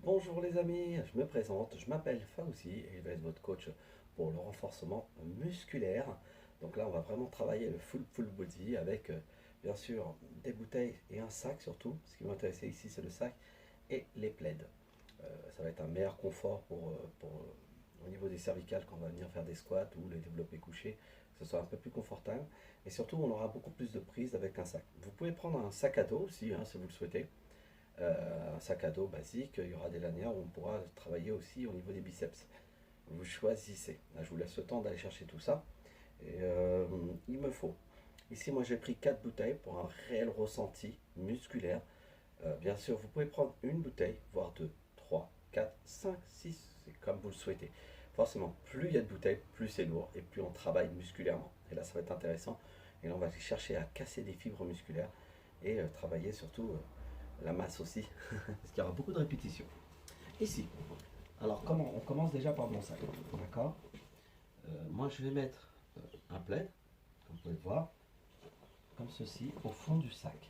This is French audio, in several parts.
Bonjour les amis, je me présente, je m'appelle Faouzi et je vais être votre coach pour le renforcement musculaire. Donc là on va vraiment travailler le full body avec bien sûr des bouteilles et un sac surtout. Ce qui m'intéresse ici c'est le sac et les plaids. Ça va être un meilleur confort au niveau des cervicales quand on va venir faire des squats ou les développés couchés, que ce soit un peu plus confortable. Et surtout on aura beaucoup plus de prise avec un sac. Vous pouvez prendre un sac à dos aussi si vous le souhaitez. Un sac à dos basique, il y aura des lanières où on pourra travailler aussi au niveau des biceps. Vous choisissez. Là, je vous laisse le temps d'aller chercher tout ça. Et il me faut. Ici, moi, j'ai pris 4 bouteilles pour un réel ressenti musculaire. Bien sûr, vous pouvez prendre une bouteille, voire 2, 3, 4, 5, 6, c'est comme vous le souhaitez. Forcément, plus il y a de bouteilles, plus c'est lourd et plus on travaille musculairement. Et là, ça va être intéressant. Et là, on va chercher à casser des fibres musculaires et travailler surtout la masse aussi, parce qu'il y aura beaucoup de répétitions. Ici, alors comment on commence déjà par mon sac, d'accord. Moi je vais mettre un plaid, comme vous pouvez le voir, comme ceci, au fond du sac.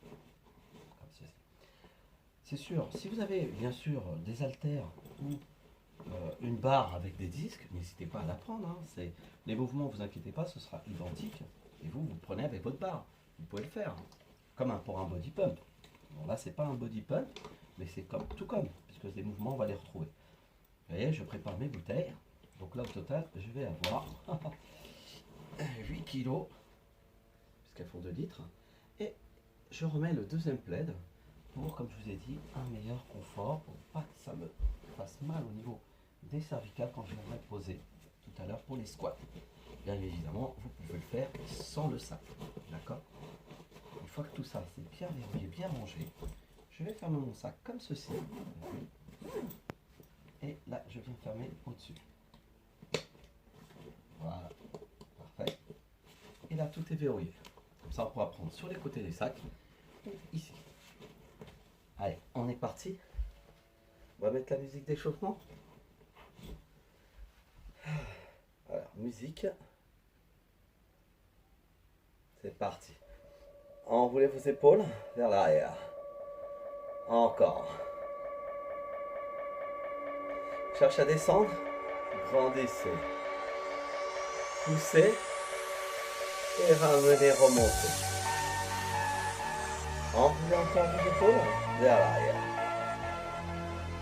Comme ceci. C'est sûr, si vous avez bien sûr des haltères ou une barre avec des disques, n'hésitez pas à la prendre. Les mouvements, vous inquiétez pas, ce sera identique. Et vous prenez avec votre barre. Vous pouvez le faire. Comme pour un body pump. Bon, là, c'est pas un body pump, mais c'est tout comme, puisque les mouvements, on va les retrouver. Vous voyez, je prépare mes bouteilles. Donc là, au total, je vais avoir 8 kilos, puisqu'elles font 2 litres. Et je remets le deuxième plaid pour, comme je vous ai dit, un meilleur confort, pour pas que ça me fasse mal au niveau des cervicales quand je viendrai poser tout à l'heure pour les squats. Bien évidemment, vous pouvez le faire sans le sac. D'accord? Une fois que tout ça c'est bien verrouillé, bien rangé, je vais fermer mon sac comme ceci. Et là, je viens fermer au-dessus. Voilà, parfait. Et là, tout est verrouillé. Comme ça, on pourra prendre sur les côtés des sacs ou ici. Allez, on est parti. On va mettre la musique d'échauffement. Alors, musique. C'est parti. Enroulez vos épaules vers l'arrière. Encore. Cherche à descendre. Grandissez. Poussez. Et ramenez, remontez. Enroulez encore vos épaules vers l'arrière.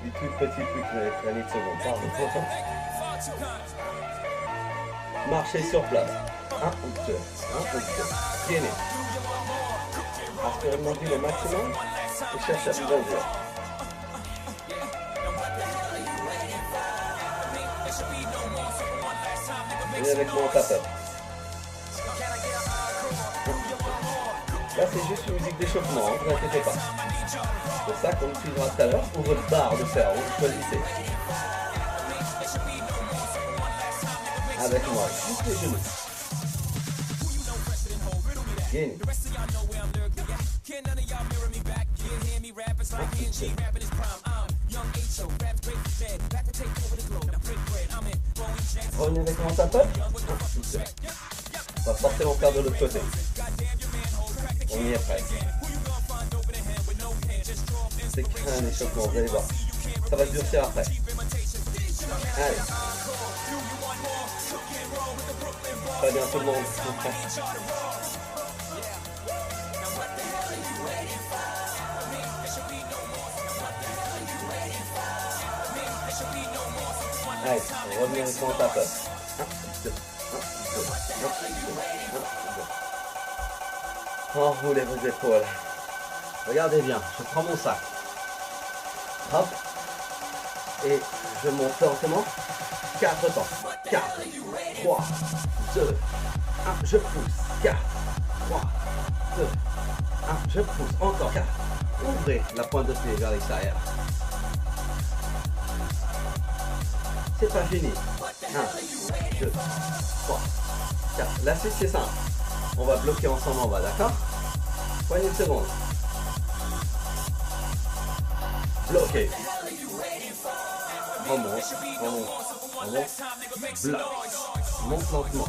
Du tout petit plus que la de seconde. Pardon. Marchez sur place. 1 ou 2. 1 ou 2. Tienez. Aspirez monter le maximum et cherchez à vous ouvrir. Venez avec moi en tape-up. Là c'est juste une musique d'échauffement, ne vous inquiétez pas. C'est ça qu'on utilisera tout à l'heure pour votre barre de fer, vous choisissez. Avec moi, juste les genoux. Gain. Revenez avec mon tape-up. On va forcément faire de l'autre côté. On y est presque. C'est un échauffement, vous allez voir. Ça va se durcir après. Allez. Très bien tout le monde. Allez, revenez avec mon tape-up. 1, 2, 1, 2, 1, 2, 1, 2. Enroulez vos épaules. Regardez bien, je prends mon sac. Hop. Et je monte lentement. 4 temps. 4, 3, 2, 1. Je pousse. 4, 3, 2, 1. Je pousse. Encore 4. Ouvrez la pointe de pied vers l'extérieur. C'est pas fini. 1, 2, 3, 4. La suite c'est simple. On va bloquer ensemble en bas, d'accord? Poignée de seconde. Bloqué. Remonte, remonte, remonte. Bloc. Monte lentement.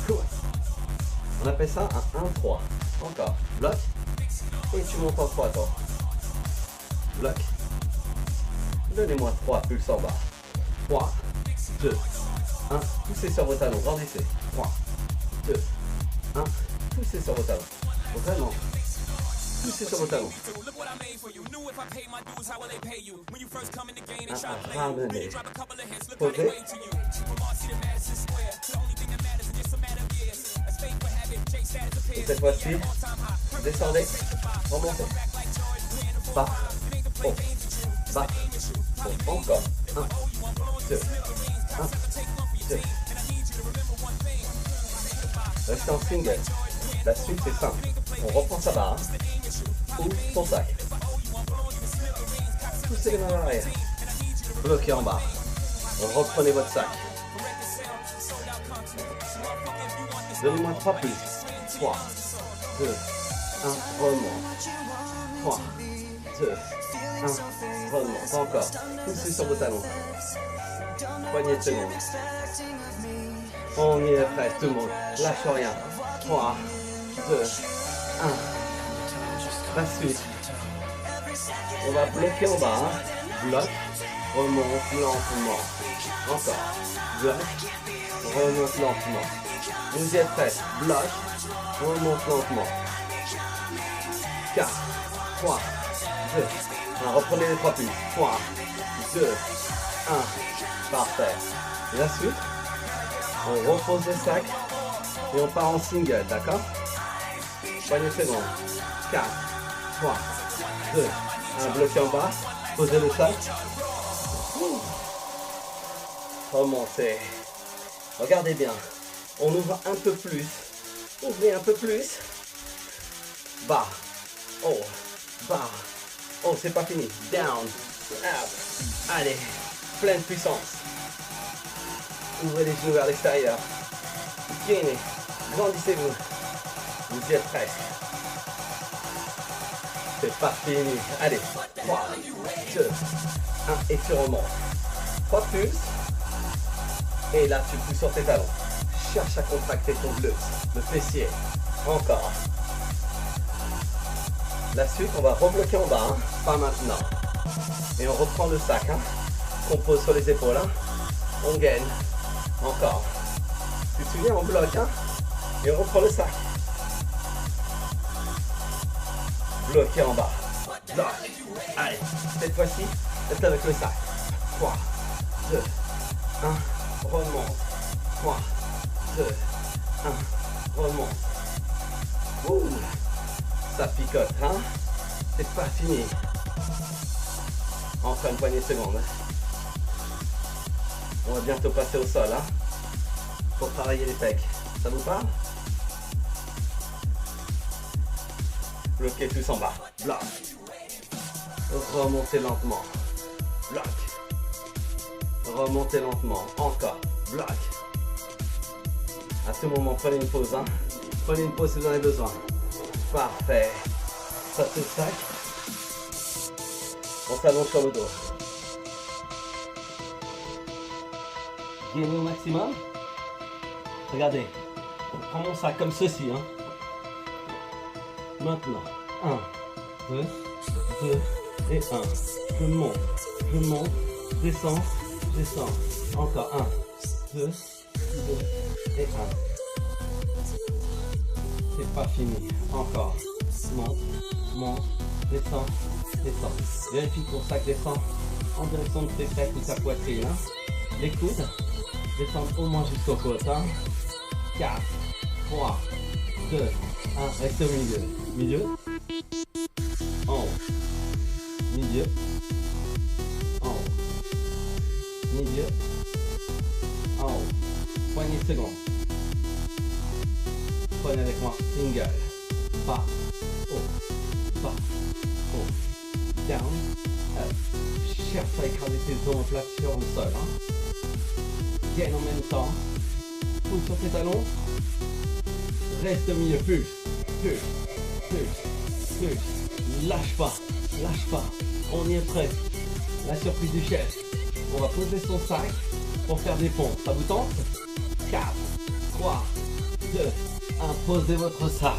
Cool. On appelle ça un 1-3. Encore. Bloc. Et tu montes en 3 temps. bloc. Donnez-moi 3 pulses en bas. 3, 2, 1. Poussez sur vos talons, grandissez. 3, 2, 1. Poussez sur vos talons. Vraiment. Poussez sur vos talons. Ramenez. Posez. Et cette fois-ci, descendez, remontez. Bas, haut, bas, haut. Encore. 1, 2, 1, 2. Restez en single. La suite c'est simple. On reprend sa barre. Ou son sac. Poussez les mains à l'arrière. Bloquez en bas. Reprenez votre sac. Donnez-moi 3 plus. 3, 2, 1, remonte. 3, 2, 1, remonte. Encore. Poussez sur vos talons. Poignée de seconde. On y est presque, tout le monde. Lâche rien. 3, 2, 1. La suite. On va bloquer en bas. Bloc. Remonte lentement. Encore. Bloc. Remonte lentement. Vous y êtes prêts. Bloc. Remonte lentement. 4, 3, 2, 1. Reprenez les 3 plus. 3, 2, 1. Parfait. Et la suite. On repose le sac. Et on part en single, d'accord? Poignée de seconde. 4, 3, 2, 1. Bloqué en bas. Posez le sac. Remontez. Regardez bien. On ouvre un peu plus. Ouvrez un peu plus. Bas. Haut. Bas. Oh, c'est pas fini. Down. Up. Allez. Pleine puissance. Ouvrez les genoux vers l'extérieur. Gainez. Grandissez-vous. Vous y êtes presque. C'est pas fini. Allez. 3, 2, 1. Et tu remontes. 3 pulses. Et là, tu pousses sur tes talons. Cherche à contracter ton glute, le fessier. Encore. La suite, on va rebloquer en bas. Hein. Pas maintenant. Et on reprend le sac. Hein. Qu'on pose sur les épaules. Hein. On gaine. Encore. Tu te souviens, on bloque. Hein. Et on reprend le sac. Bloqué en bas. Bloc. Allez. Cette fois-ci, reste avec le sac. 3, 2, 1. Remonte. 3, 2, 1. Remonte. Ouh. Ça picote, hein? C'est pas fini. Encore une poignée de secondes. On va bientôt passer au sol, hein? Pour travailler les pecs. Ça vous parle? Bloquez tous en bas. Bloc. Remontez lentement. Bloc. Remontez lentement. Encore. Bloc. À tout moment, prenez une pause. Hein. Prenez une pause si vous en avez besoin. Parfait. Ça c'est le sac. On s'allonge sur le dos. Gainez au maximum. Regardez. On prend mon sac comme ceci. Hein. Maintenant. 1, 2, 2 et 1. Je monte, descends, descends. Encore 1, 2, 2 et 1. C'est pas fini. Encore. Monte, descends, descends. Vérifie que ton sac descend en direction de tes pecs ou ta poitrine. Hein. Les coudes descendent au moins jusqu'au côte. Hein. 4, 3, 2, 1. Reste au milieu. Milieu. En haut. Milieu. En haut. Milieu. En haut. Poignée de seconde. Prenez avec moi. Single. Bas. Haut. Bas. Haut. Down. Up. Cherche à écraser tes omoplates sur le sol. Hein. Gaine en même temps. Pousse sur tes talons. Reste au milieu. Pulse. Lâche pas. On y est presque. La surprise du chef. On va poser son sac pour faire des pompes. Ça vous tente? 4, 3, 2, 1. Posez votre sac.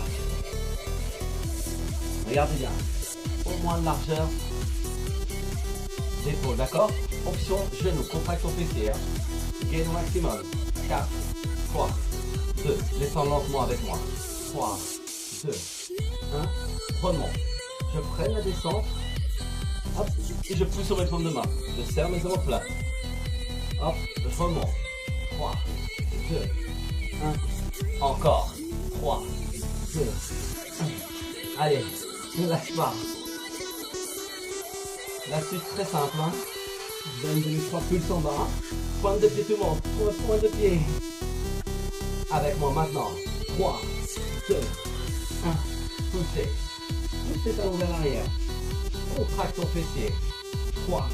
Regardez bien. Au moins de largeur épaules, d'accord? Option genou, contracte ton fessier. Hein. Gain au maximum. 4, 3, 2. Descends lentement avec moi. 3, 2, 1. Remonte. Je freine la descente. Hop, et je pousse sur mes paumes de main. Je serre mes omoplates. Hop, je remonte. 3, 2, 1. Encore. 3, 2, 1. Allez, ne lâche pas. L'astuce très simple. Hein. Je donne les 3 pulses en bas. Pointe de pied tout le monde. Pointe de pied. Avec moi maintenant. 3, 2, 1. Poussez. Poussez talon vers l'arrière. Contracte ton fessier. 3,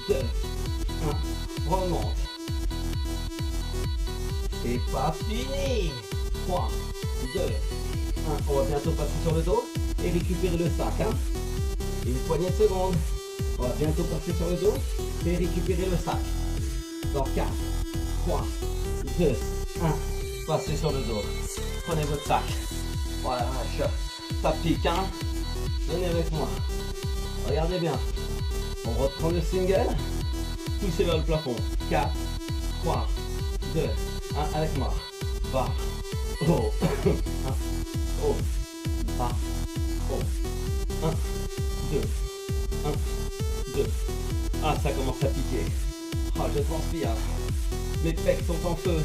2, 1. Remonte. C'est pas fini. 3, 2, 1. On va bientôt passer sur le dos et récupérer le sac. Hein. Une poignée de secondes. On va bientôt passer sur le dos et récupérer le sac. Dans 4, 3, 2, 1. Passez sur le dos. Prenez votre sac. Voilà, ça pique, hein. Venez avec moi. Regardez bien. On reprend le single. Poussez vers le plafond. 4, 3, 2, 1. Avec moi. Bas. Haut. 1. Haut. Bas. Haut. 1, 2. 1, 2. Ah, ça commence à piquer. Ah, je transpire. Mes pecs sont en feu.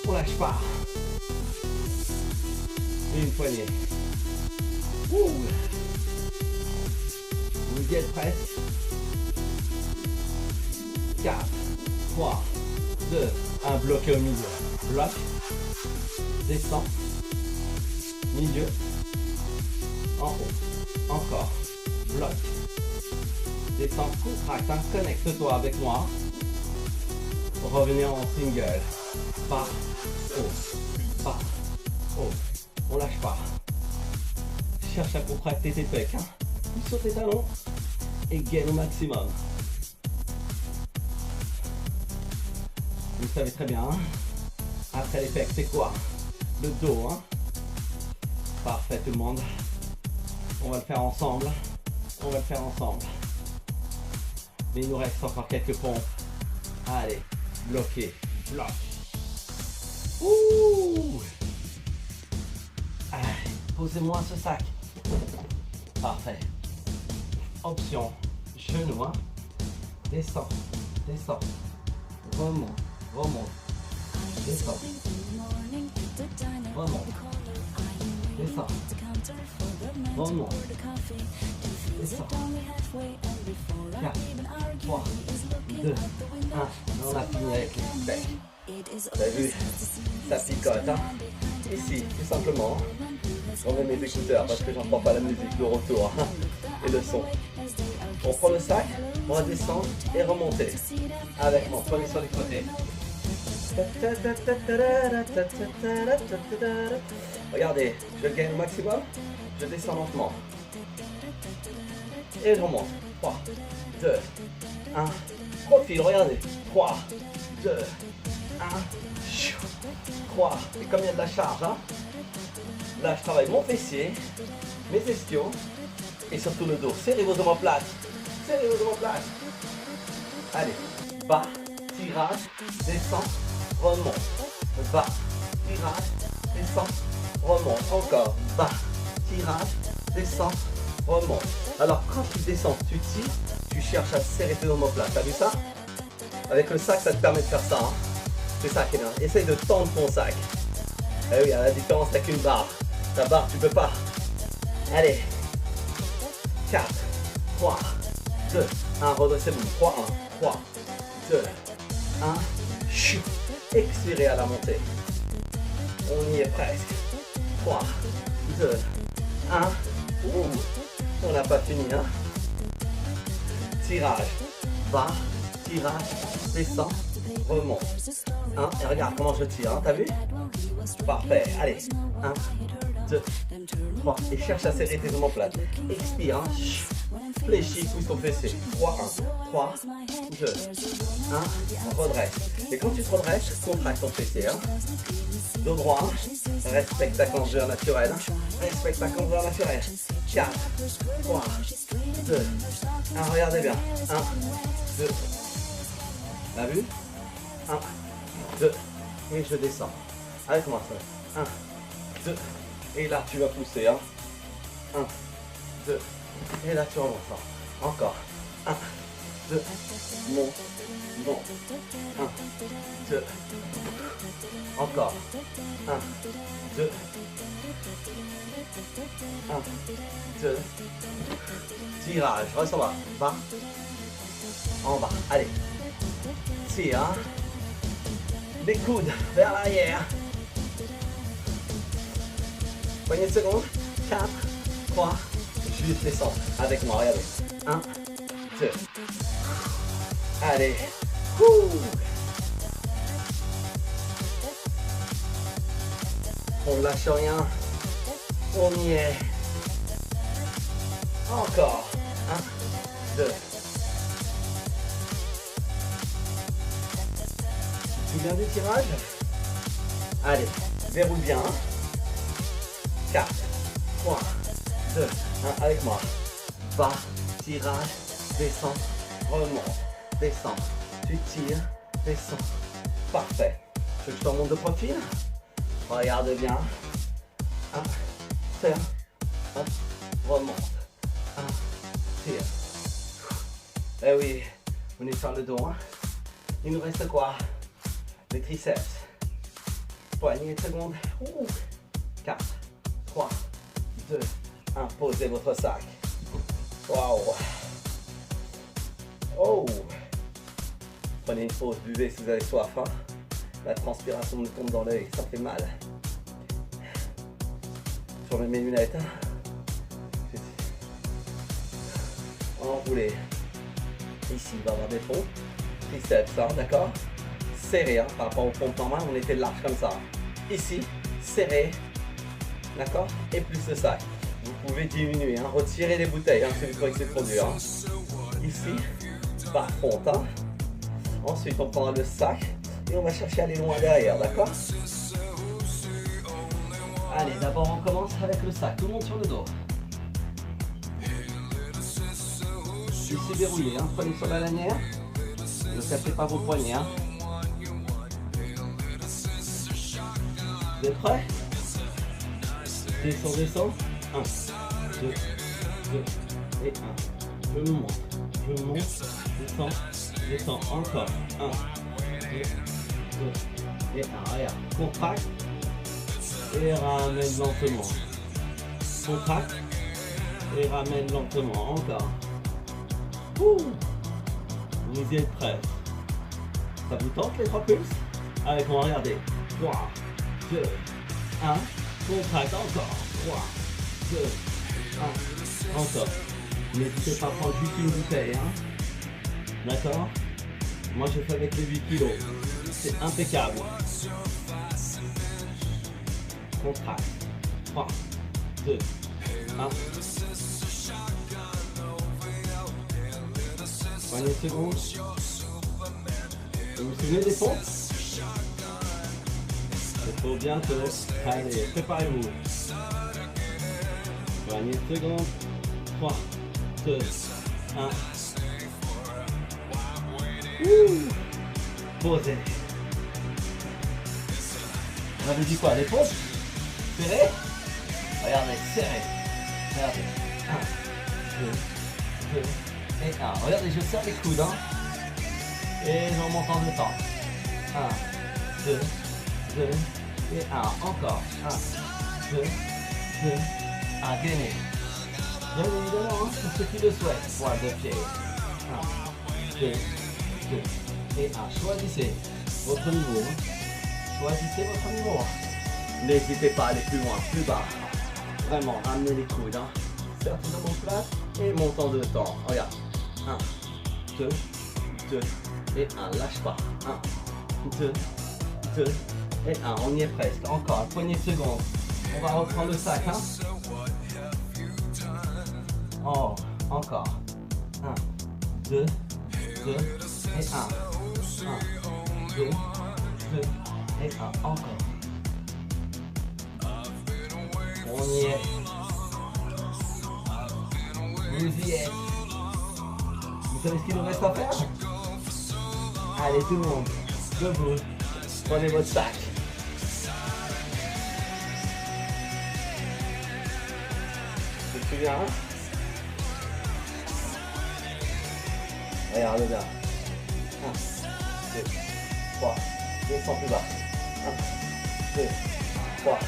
On lâche pas. Et une poignée. Ouh. Vous y êtes prêts? 4, 3, 2, 1. Bloqué au milieu. Bloc. Descend. Milieu. En haut. Encore. Bloc. Descends, contracte, hein. Connecte-toi avec moi. Revenez en single. Bas, haut, bas, haut. On lâche pas. Cherche à contracter tes pecs. Hein. Pousse sur tes talons et gain au maximum. Vous savez très bien. Hein. Après les pecs, c'est quoi? Le dos. Hein. Parfait tout le monde. On va le faire ensemble. On va le faire ensemble. Mais il nous reste encore quelques pompes. Allez, bloqué, bloc. Ouh. Allez, posez-moi ce sac. Parfait. Option, genou, hein. Descends, descends. Remonte, remonte. Descends. Remonte. Descends. Remonte. Descends. 4, 3, 2, 1. On a fini avec les pecs. Vous avez vu? Ça picote, hein? Ici, tout simplement. On met mes écouteurs parce que j'entends pas la musique, le retour hein, et le son. On prend le sac, on va descendre et remonter. Avec moi, prenez sur les côtés. Regardez, je gagne au maximum, je descends lentement. Et je remonte. 3, 2, 1. Profil, regardez. 3, 2, 1. 3. Et comme il y a de la charge, hein, là je travaille mon fessier, mes ischios et surtout le dos. Serrez vos omoplates. Serrez vos omoplates. Allez. Bas, tirage, descend, remonte. Bas, tirage, descend, remonte. Encore. Bas, tirage, descend, remonte. Alors quand tu descends, tu tires, tu cherches à serrer tes omoplates. T'as vu ça? Avec le sac, ça te permet de faire ça. Hein. C'est ça qui est bien. Essaye de tendre ton sac. Eh oui, il y a la différence avec une barre. Ta barre, tu peux pas. Allez. 4, 3, 2, 1. Redressez-vous. 3, 1, 3, 2, 1. Chut. Expirez à la montée. On y est presque. 3, 2, 1. Ouh. On n'a pas fini, hein. Tirage. Bas. Tirage. Descend. Remonte. 1. Et regarde comment je tire, hein. T'as vu? Parfait. Allez. 1, 2, 3. Et cherche à serrer tes omoplates. Expire, hein. Fléchis, pousse ton fessier. 3, 1. 3, 2, 1. Redresse. Et quand tu te redresses, contracte ton fessier, hein. Dos droit. Respecte ta congère naturelle. Respecte ta congère naturelle. 4, 3, 2, 1. Regardez bien. 1, 2. T'as vu? 1, 2. Et je descends. Avec moi, ça. 1, 2. Et là, tu vas pousser. 1, 2. Et là, tu remontes. Encore. 1, 2. Monte. Monte. 1, 2. Encore. 1, 2. 1, 2. Tirage. Reste en bas. Bas. En bas. Allez. Tire. Les coudes vers l'arrière. Poignée de seconde. 4, 3. Juste descendre avec moi. Regardez. 1, 2. Allez. On ne lâche rien. On y est. Encore. 1, 2. Tu viens du tirage? Allez, verrouille bien. 4, 3, 2, 1, avec moi. Bas, tirage, descends, remonte, descends. Tu tires, descends. Parfait. Tu veux que je te remonte de profil? Regarde bien. 1, serre, hop, remonte. 1, tire. Eh oui, on est sur le dos. Il nous reste quoi? Les triceps. Poignée de seconde. 4, 3, 2, 1. Posez votre sac. Waouh. Oh. Prenez une pause, buvez si vous avez soif. La transpiration me tombe dans l'œil, ça fait mal. Je remets mes lunettes. Enroulez. Ici, il va y avoir des pompes. Triceps, d'accord? Serré, par rapport aux pompes en main, on était large comme ça. Ici, serré, d'accord? Et plus le sac. Vous pouvez diminuer, retirer les bouteilles, si vous croyez que c'est trop dur. Ici, par contre. Ensuite, on prendra le sac et on va chercher à aller loin derrière, d'accord? Allez, d'abord on commence avec le sac. Tout le monde sur le dos. Ici verrouillé, prenez sur la lanière. Ne cassez pas vos poignets. Vous êtes prêts? Descends, descends. 1, 2, 2 et 1. Je monte, descends, descends. Encore. 1, 2, 2 et 1. Regarde, contracte et ramène lentement. Contracte et ramène lentement. Encore. Vous y êtes prêts? Ça vous tente les 3 pulses? Avec moi, regardez. 3, 2, 1. Contracte encore. 3, 2, 1. Encore. N'hésitez pas à prendre juste une bouteille. D'accord? Moi, je fais avec les 8 kilos. C'est impeccable. Contracte. 3, 2, 1. Prenez une seconde. Vous vous souvenez des pompes? C'est trop bientôt. Allez, préparez-vous. Prenez une seconde. 3, 2, 1. Posez. On avait dit quoi? Les pompes? Serré? Regardez, serré. Regardez. 1, 2, 2 et 1. Regardez, je serre les coudes. Et j'en monte en 2 temps. 1, 2, 2 et 1. Encore. 1, 2, 2, 1. Gainez. Bien évidemment, pour ceux qui le souhaitent. Pointe de pied. 1, 2, 2 et 1. Choisissez votre niveau. Choisissez votre niveau. N'hésitez pas à aller plus loin, plus bas. Vraiment, ramenez les coudes. Serre tout en place et monte en 2 temps. Regarde. 1, 2, 2 et 1. Lâche pas. 1, 2, 2 et 1. On y est presque. Encore une poignée de secondes. On va reprendre le sac. Oh, encore. 1, 2, 2 et 1. 1, 2, 2 et 1. Encore. On y est. Vous y êtes. Vous savez ce qu'il nous reste à faire? Allez tout le monde, debout, prenez votre sac. C'est bien, hein? Regarde bien. 1, 2, 3, descends plus bas. 1, 2, 3,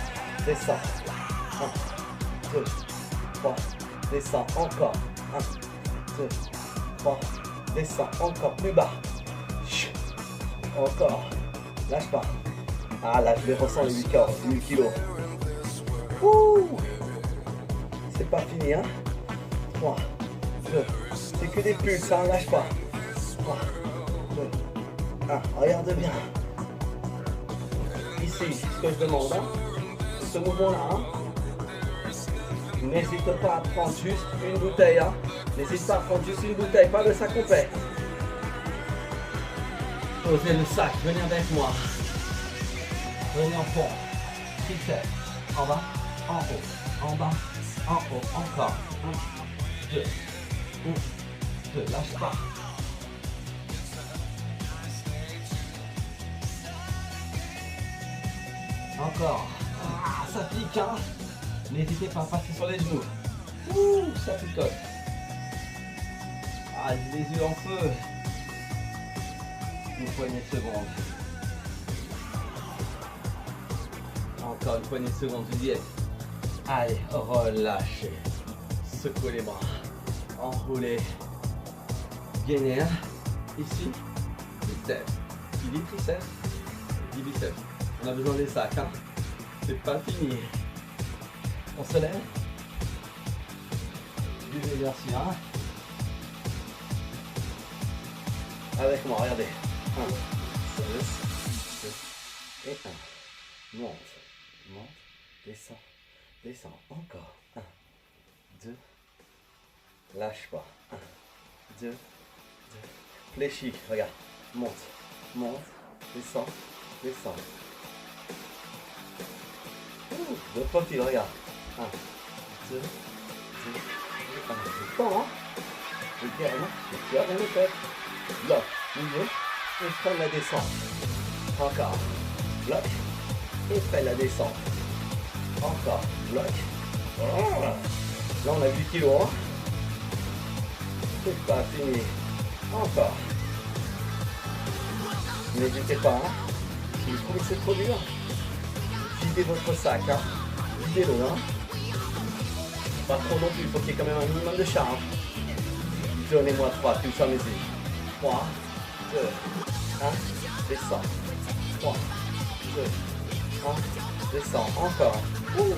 descends. 1, 2, 3, descends encore. 1, 2, 3, descends encore plus bas. Encore. Lâche pas. Ah là, je les ressens les 8 kilos. Ouh. C'est pas fini, hein? 3, 2, c'est que des pulses, hein, lâche pas. 3, 2, 1, regarde bien. Ici, ce que je demande, hein, ce mouvement-là, hein, n'hésite pas à prendre juste une bouteille, hein. N'hésite pas à prendre juste une bouteille, pas le sac complet. Posez le sac, venez avec moi. Venez en fond. Triceps, en bas, en haut, en bas, en haut, encore. 1, 2, 1, 2, lâche pas. Encore. Ah, ça pique, hein. N'hésitez pas à passer sur les genoux. Ouh, ça picote. Ah, les yeux en feu. Une poignée de secondes. Encore une poignée de secondes, vous y êtes. Allez, relâchez. Secouez les bras. Enroulez. Gainez. Ici, biceps. Qui dit triceps, dit biceps. On a besoin des sacs, hein. C'est pas fini. On se lève. Du exercice, hein. Avec moi, regardez. 1, 2, et 1. Monte, monte, descends, descends. Encore. 1, 2. Lâche pas. 1, 2, 2. Fléchis, regarde. Monte, monte, descends, descends. Deux profils, regarde. 1, 2, 2, 1. C'est temps, hein. Le cœur, hein. Le cœur dans le tête. Bloc, milieu, et freine la descente. Encore. Bloc, et freine la descente. Encore. Bloc. Oh. Là, on a 8 kilos, hein. C'est pas fini. Encore. N'hésitez pas, hein. Si vous trouvez que c'est trop dur, videz votre sac, hein. Videz-le, hein. Pas trop non plus, il faut qu'il y ait quand même un minimum de charge. Donnez-moi 3, tout ça, mes yeux. 3, 2, 1, descends. 3, 2, 1, descends. Encore. Ouh.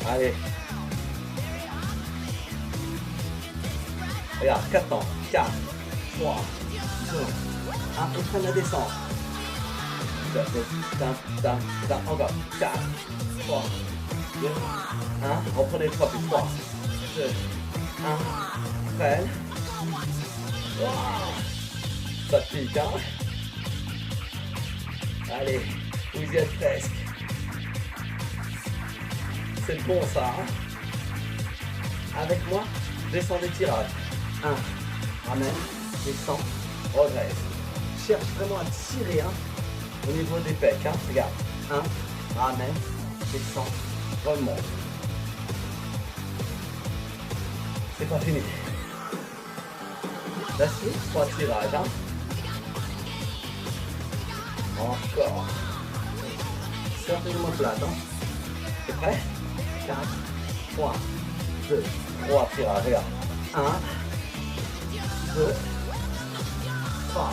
Allez. Regarde, 4 ans. 4, 3, 2, 1, et freine la descente. Encore. 4, 3, 2, 1. Reprenez le 3 plus 3, 2, 1. Freine. Wow. Ça pique, hein. Allez, vous y êtes presque. C'est bon ça, hein. Avec moi, descendez tirage. 1, ramène, descend, redresse. Cherche vraiment à tirer, hein, au niveau des pecs, hein. Regarde. 1, ramène, descend, remonte. C'est pas fini. La suite, 3 tirages, hein. Encore. Certainement plate, hein. C'est prêt? 4, 3, 2, 3 tirages, regarde. 1, 2, 3.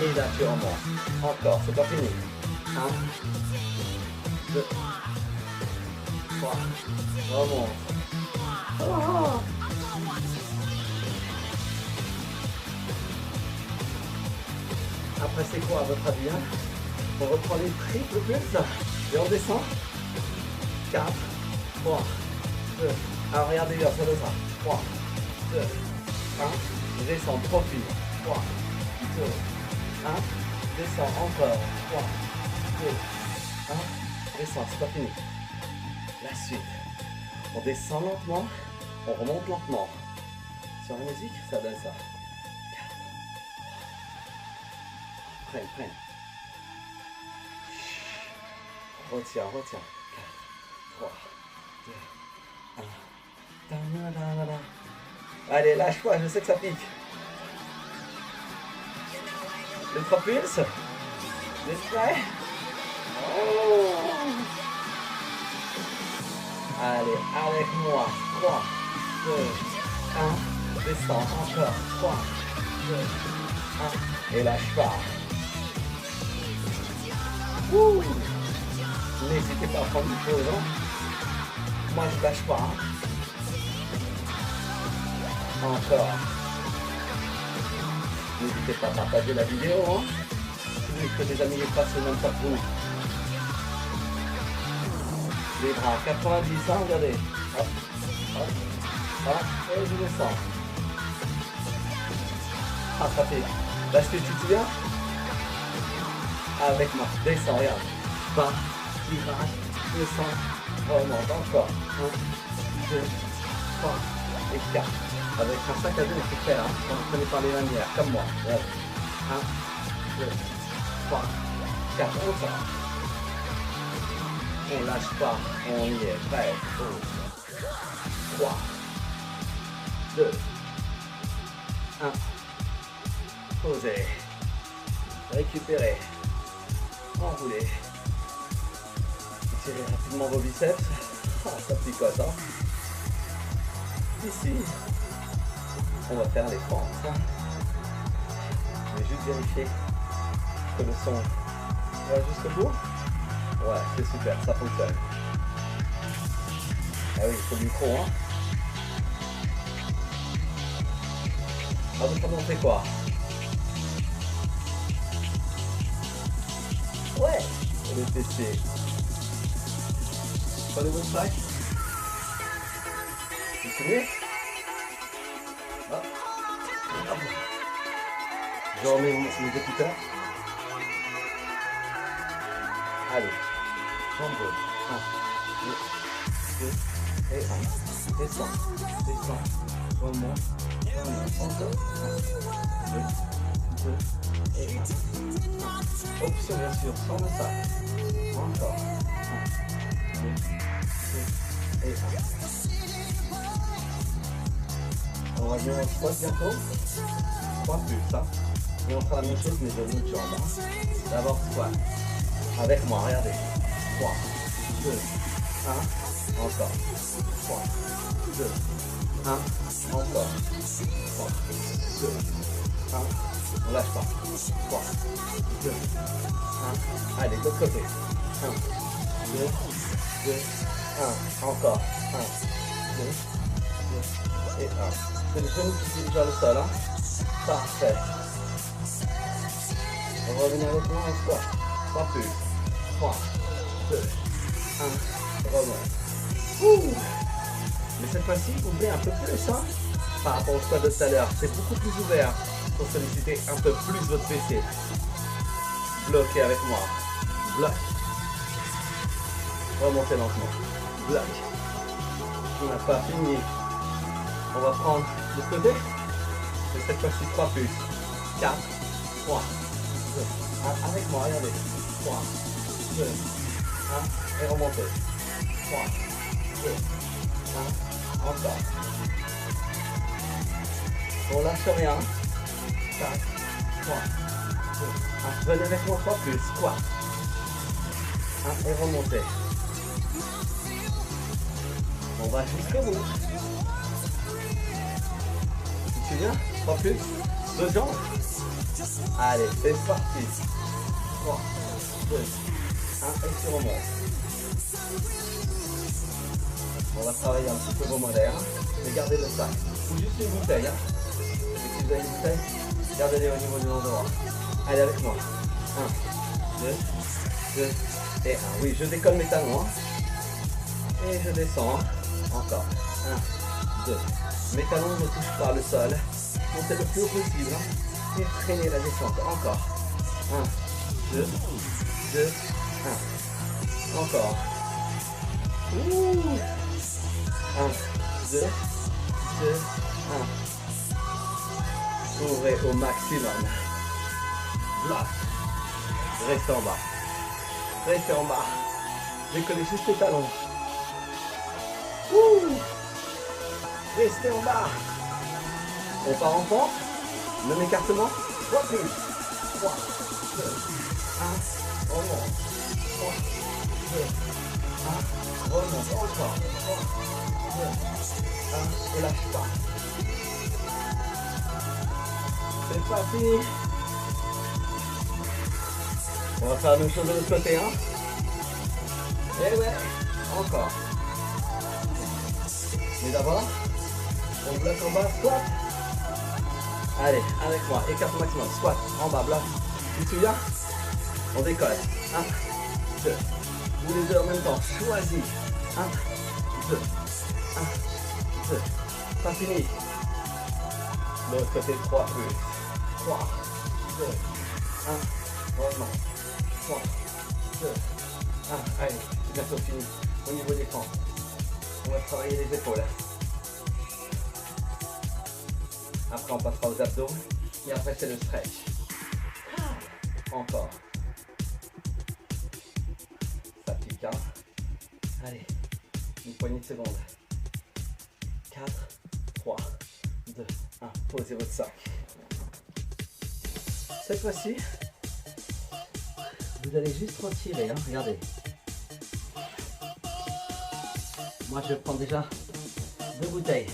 Et là tu remontes. Encore, c'est pas fini. 1, 2, 3. Remonte. Oh. Après c'est quoi à votre avis, hein? On reprend les triples pulses et on descend. 4, 3, 2. Alors regardez bien, ça le sera. 3, 2, 1. Descend, profil. 3, 2, 1. Descend encore. 3, 2, 1. Descend, c'est pas fini. La suite. On descend lentement, on remonte lentement. Sur la musique, ça donne ça. Prenne. Retiens. 4, 3, 2, 1. Allez, lâche pas, je sais que ça pique. Les 3 pulses. Les prêts. Oh. Allez, avec moi. 3, 2, 1. Descends encore. 3, 2, 1. Et lâche pas. Ouh. N'hésitez pas à prendre une pause. Hein. Moi, je lâche pas. Hein. Encore. N'hésitez pas à partager la vidéo. Hein. Si vous voulez que des amis les fassent le même temps que vous. Les bras 90, hein, regardez. Hop, hop, hop, et je descends. Attrapez. La suite, tu te souviens? Avec moi. Descends, regarde. Bas, virage, descends, remonte. Encore. 1, 2, 3 et 4. Avec un sac à dos, il faut faire, hein, quand vous prenez par les lanières, comme moi. 1, 2, 3, 4, on sort. On lâche pas, on y est, prêt, pause. 3, 2, 1, posez, récupérez, enroulez, étirez rapidement vos biceps, ça picote, hein. Ici, on va faire les fentes. Je vais juste vérifier que le son va jusqu'au bout. Ouais, c'est super, ça fonctionne. Ah oui, il faut du micro, hein. Ah, vous on fait quoi? Ouais, on va tester. Prenez votre sac. Vous vous souvenez? Hop. Je remets mes écouteurs. Allez. 1, 2, et 1. Descends. Remonte. Encore. 1, 2, et 1. Option bien sûr, sans le sac. Encore. 1, 2, et 1. On va venir en squat bientôt. 3 plus, ça. Et on fera la même chose mais de l'autre jambe. D'abord squat. Avec moi, regardez. 3, 2, 1, encore. 3, 2, 1, encore. 3, 2, 1, on lâche pas. 3, 2, 1, allez, de l'autre côté. 1, 2, 2, 1, encore. 1, 2, 2, et 1. C'est le genou qui dit déjà le sol, hein. Parfait. On va revenir avec moi en squat. 3 plus. 3, 2, 1, remonte. Ouh. Mais cette fois-ci, ouvrez un peu plus, hein, par rapport au squat de tout à l'heure. C'est beaucoup plus ouvert pour solliciter un peu plus votre fessier. Bloquez avec moi. Bloc. Remontez lentement. Bloc. On n'a pas fini. On va prendre le côté. Et cette fois-ci, 3 plus. 4, 3, 2, 1. Avec moi, regardez. 3, 2, 1. Et remontez. 3, 2, 1. Encore. On lâche rien. 4, 3, 2, 1. Venez avec moi 3 plus. Squat. 1. Et remontez. On va jusqu'au bout. Tu viens? 3 plus. 2 jambes. Allez, c'est parti. 3, 2, 1. Et tu remontes. On va travailler un petit peu vos molaires. Mais gardez le sac. Ou juste une bouteille. Hein. Et si vous avez une bouteille, gardez-les au niveau du endroit. Allez avec moi. 1, 2, 2 et 1. Oui, je décolle mes talons. Hein. Et je descends. Hein. Encore. 1, 2. Mes talons ne touchent pas le sol. Montez le plus haut possible. Hein. Et freinez la descente. Encore. 1, 2, 2, 1. Encore. Ouh. 1, 2, 2, 1. Ouvrez au maximum. Bloc. Restez en bas. Restez en bas. Décollez juste les talons. Ouh. Restez en bas. On part en pente. Même écartement. 3 plus. 3, 2, 1. On monte. 3, 2, 1. Remonte encore. 3, 2, 1. Et lâche pas. C'est parti. On va faire la même chose de l'autre côté. Hein. Et ouais. Encore. Mais d'abord, on bloque en bas. Squat. Allez, avec moi. Écarte au maximum. Squat. En bas. Bloc. Tu te souviens? On décolle. 1, 2. Vous les deux en même temps. Choisis. 1, 2. 1, 2. Pas fini. L'autre côté, 3 plus. 3, 2, 1. Remonte. 3, 2, 1. Allez, c'est bientôt fini. Au niveau des fentes. On va travailler les épaules. Après, on passera aux abdos. Et après, c'est le stretch. Encore. Ça pique, hein. Allez, une poignée de secondes. 4, 3, 2, 1. Posez votre sac. Cette fois-ci, vous allez juste retirer, hein. Regardez. Moi, je prends déjà 2 bouteilles.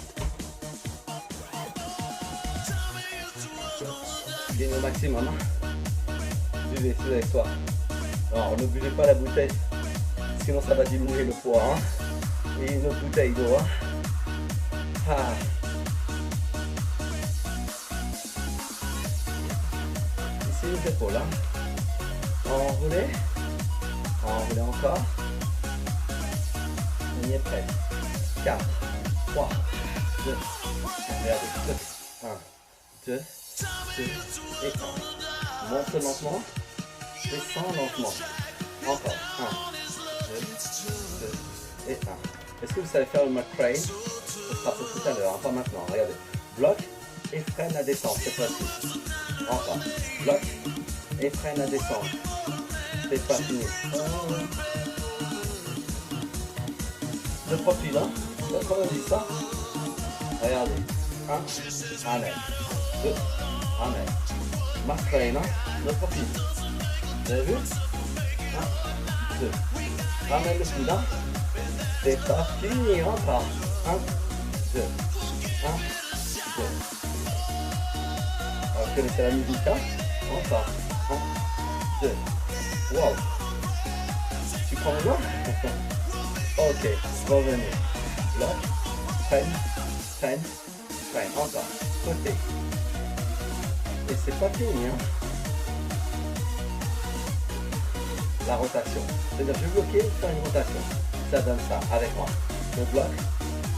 Gagne au maximum. Buvez, c'est avec toi. Alors, ne buvez pas la bouteille, sinon ça va diminuer le poids. Hein. Et une autre bouteille d'eau. Hein. Ah. Ici les épaules. Hein. Enroulez. Enroulez encore. On y est prêt. 4, 3, 2. Regardez. 1, 2. Et 1. Monte lentement. Descends lentement. Encore. 1, 2, 2 et 1. Est-ce que vous savez faire le McCrane? Ce sera pour tout à l'heure, hein, pas maintenant. Regardez. Bloc et freine à descendre cette fois-ci. Encore. Bloc et freine à descendre. C'est pas fini. Le profil, hein. Comment on dit ça? Regardez. 1. Amen. 2. Amen. McCrane, hein. Le profil. Vous avez vu? 1, 2. Ramène le coude, hein. C'est pas fini, encore. 1, 2. 1, 2. Alors, vous connaissez la musique, hein. Encore. 1, 2. Wow. Tu prends le doigt? Ok, revenez. Bloc, freine, freine, freine. Encore. Côté. Et c'est pas fini, hein. La rotation. C'est-à-dire, je vais bloquer, faire une rotation. Ça donne ça, avec moi. Je bloque,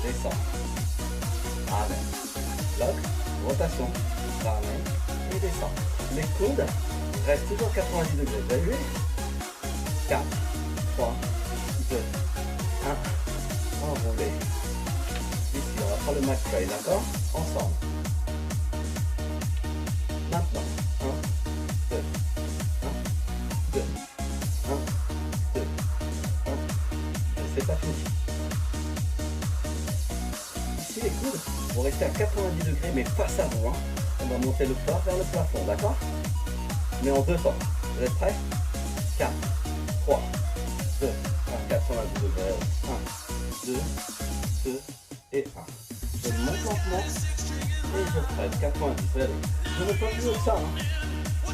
descends. Amen. Bloc, rotation. Ramène et descends. Les coudes restent toujours à 90 degrés. Vous avez vu? 4, 3, 2, 1. Enroulez. Ici, on va prendre le McCrane, d'accord? Ensemble. Maintenant. 1, 2, 1, 2, 1, 2, 1, 2. C'est pas fini. Ici, les coudes vont rester à 90 degrés, mais face à vous. Hein. On va monter le poids vers le plafond, d'accord? Mais en 2 temps. Vous êtes prêts? 4, 3, 2, 1, 90 degrés. 1, 2, 2 et 1. Je monte lentement et je freine. 90. Regardez. Je ne veux pas plus haut que ça. Hein.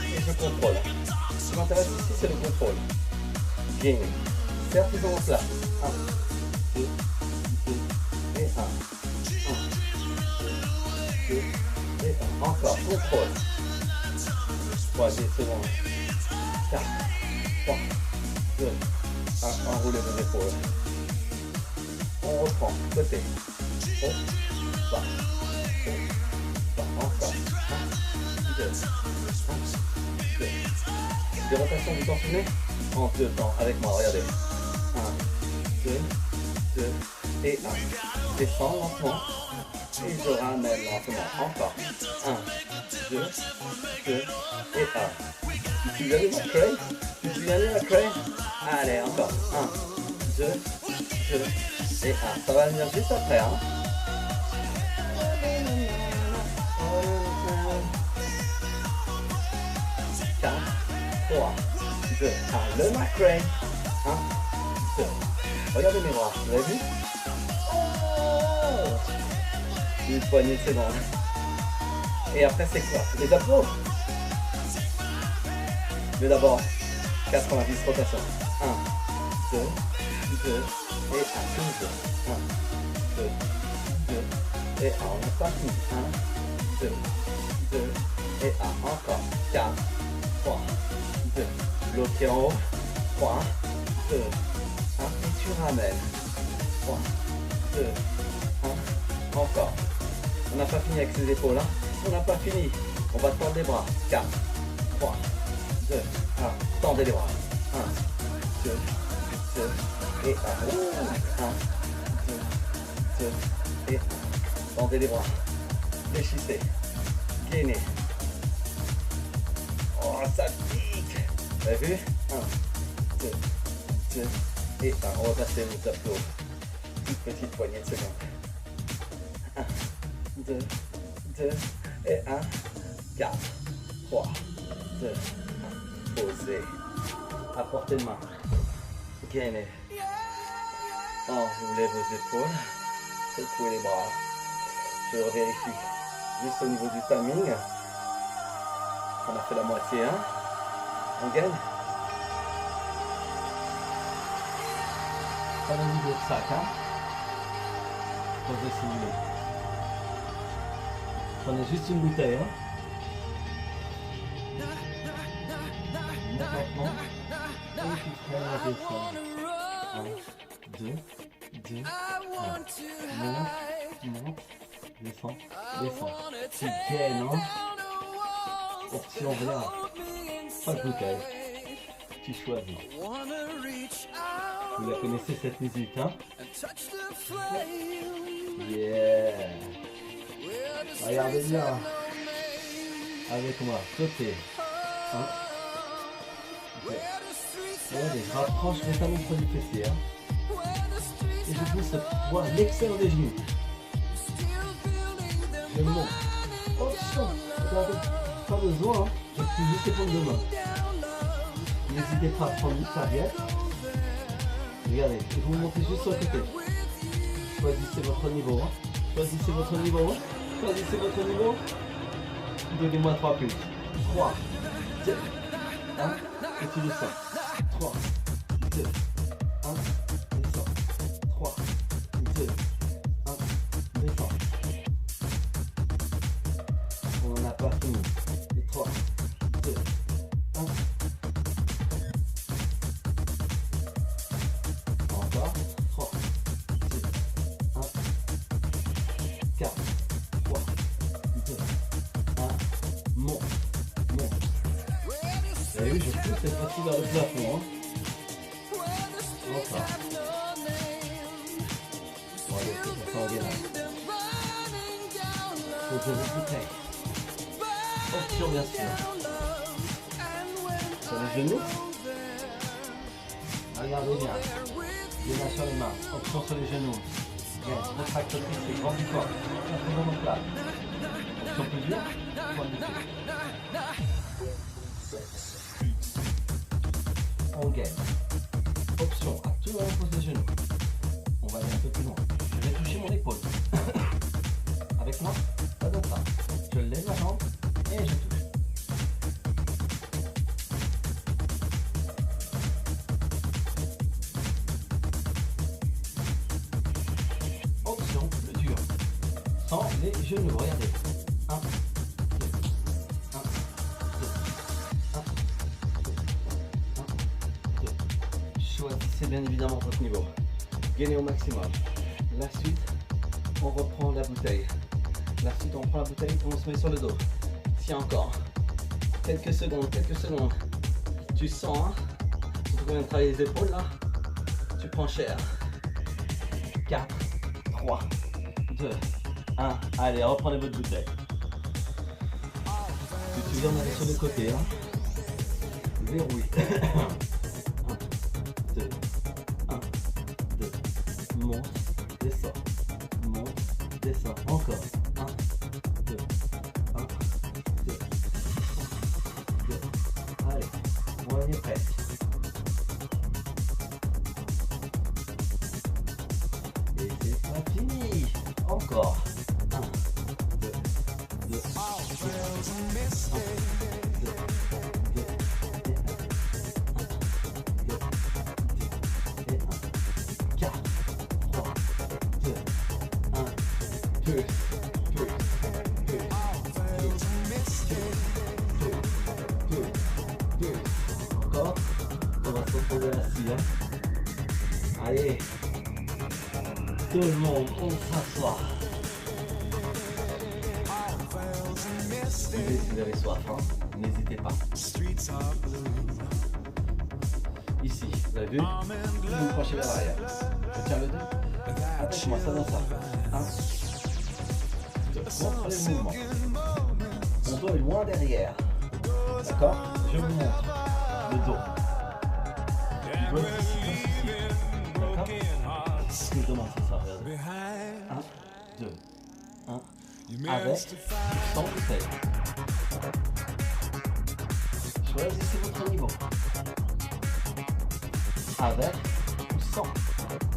Et je contrôle. Ce qui m'intéresse ici, c'est le contrôle. Gain. Certes, ils sont en place. 1, 2, 2 et 1. 1, 2, 2 et 1. Encore. Contrôle. 3 secondes. 4, 3, 2, 1. Enroulez vos épaules. On reprend. Côté. Haut. Bas. Haut. Bas. Encore. 1, 2, 1, 2. Des rotations, vous en souvenez? En 2 temps. Avec moi, regardez. 1, 2, 2 et 1. Descends lentement. Et je ramène lentement. Encore. 1, 2, 2 et 1. Tu te souviens de McRae? Tu te souviens de McRae? Allez, encore. 1, 2, 2 et 1. Ça va venir juste après. Hein. 4, 3, 2, 1. Le McRae. 1, 2. Regardez mes bras. Vous avez vu? Oh, une poignée de secondes. Et après, c'est quoi? Les abdos. Mais d'abord, 90 rotations. 1, 2, 2 et 1. Toujours. 1, 2, 2 et 1. On n'a pas fini. 1, 2, 2 et 1. Encore. 4, 3, 2. Bloqué en haut. 3, 2, 1. Et tu ramènes. 3, 2, 1. Encore. On n'a pas fini avec ses épaules. Hein. On n'a pas fini. On va tendre les bras. 4, 3, 2, 1. Tendez les bras. 1, 2, 2 et 1. 1, 2, 2 et 1. Tendez les bras. Fléchissez. Gainez. Oh, ça pique. Vous avez vu? 1, 2, 2 et 1. On va passer les abdos. Une petite poignée de secondes. 1, 2, 2 et 1. 4, 3, 2, 1. Posez. À portée de main. Gainez. Enroulez vos épaules. Secouez les bras. Je vérifie juste au niveau du timing. On a fait la moitié. Hein. On gagne. Pas le niveau de sac. Hein. Posez simulé. Prenez juste une bouteille. Hein. Maintenant, et puis frère la descendre. 1, 2, 2, 1. Monte, descend, descend. Tu gagnes, hein. Option rien. Pas de bouteille. Tu choisis. Vous la connaissez cette musique, hein? Yeah! Regardez bien. Avec moi, côté. 1, 2. Regardez, je rapproche récemment le du fessier. Hein. Et je pousse le poids à l'extérieur des genoux. Je monte. Option. Regardez, pas besoin. Hein. Je pousse juste les paumes de main. N'hésitez pas à prendre une serviette. Regardez, et vous montez juste sur le côté. Choisissez votre niveau. Hein. Choisissez votre niveau. Hein. Choisissez votre niveau. Donnez-moi 3 plus. 3, 2, 1. Et tu descends. 3, 2, 1. Descends. 3, 2, 1. Descends. On n'a pas fini. Et 3, 2, 1. Encore. 3, 2, 1. 4, 3, 2, 1. Monte. Monte. Vous avez vu, je pousse cette fois-ci vers le plafond. Hein. Encore. Bon, allez, c'est ça en gainage. Posez vos bouteilles. Option bien sûr. Sur les genoux. Regardez bien. Les mains sur les mains. Option sur les genoux. Bien, retracte et grand du corps. On fait plat. Option plus dure. Point de pied. On gagne. Option à tout moment, on pose les genoux. On va aller un peu plus loin. Je vais toucher mon épaule. Avec moi, pas comme ça. Je lève la jambe et je touche. Option plus dure. Sans les genoux, regardez. 1, 2, 1, 2, 1, 2, 1, 2. Choisissez bien évidemment votre niveau. Gainez au maximum. La suite, on reprend la bouteille. La suite, on prend la bouteille et on se met sur le dos. Tiens encore. Quelques secondes, quelques secondes. Tu sens, hein? Surtout qu'on vient de travailler les épaules là. Tu prends cher. 4, 3, 2, 1. Allez, reprenez votre bouteille. Il y en a sur le côté. Hein. Verrouille. 1, 2, 1, 2. Monte, descend. Monte, descend. Encore. 1, 2, 1, 2, 2. Allez, on y est presque. Et c'est pas fini. Encore. 1, 2, 2, 2. Encore. On va se retrouver assis. Hein. Allez. Tout le monde, on s'assoit. Si vous avez soif, hein, n'hésitez pas. Ici, vous avez vu? Vous vous penchez vers l'arrière. Je tiens le dos. Attache-moi, ça dans ça. 1, 2. Montrez le mouvement. Mon dos est loin derrière. D'accord? Je vous montre le dos. Il doit être ici. D'accord? Ce que je demande, c'est ça. Regardez. 1, 2, 1. Avec ou sans bouteille. Choisissez votre niveau. Avec ou sans.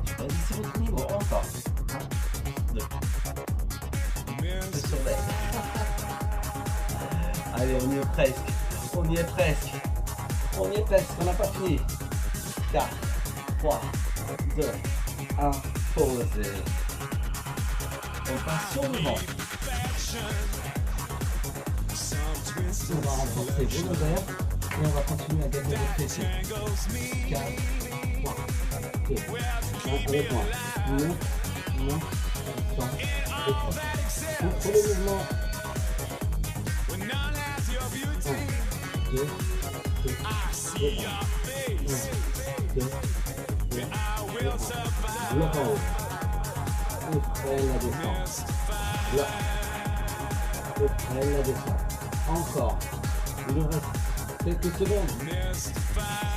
Choisissez votre niveau. Encore. 1, 2. Je surveille. Allez, on y est presque. On y est presque. On y est presque. On n'a pas fini. 4, 3, 2, 1. Posez. On passe sur le ventre. On va renforcer vos ovaires et on va continuer à gagner vos fessiers. 4, 3, 2, 1, avec moi. 9, 9, 100, et 3. Contre le mouvement. 1, 2, 2, 2, 1, 2, 2, 1. Bloc en haut. Et freine la descente. Là. Et freine la descente. Encore. Il nous reste quelques secondes.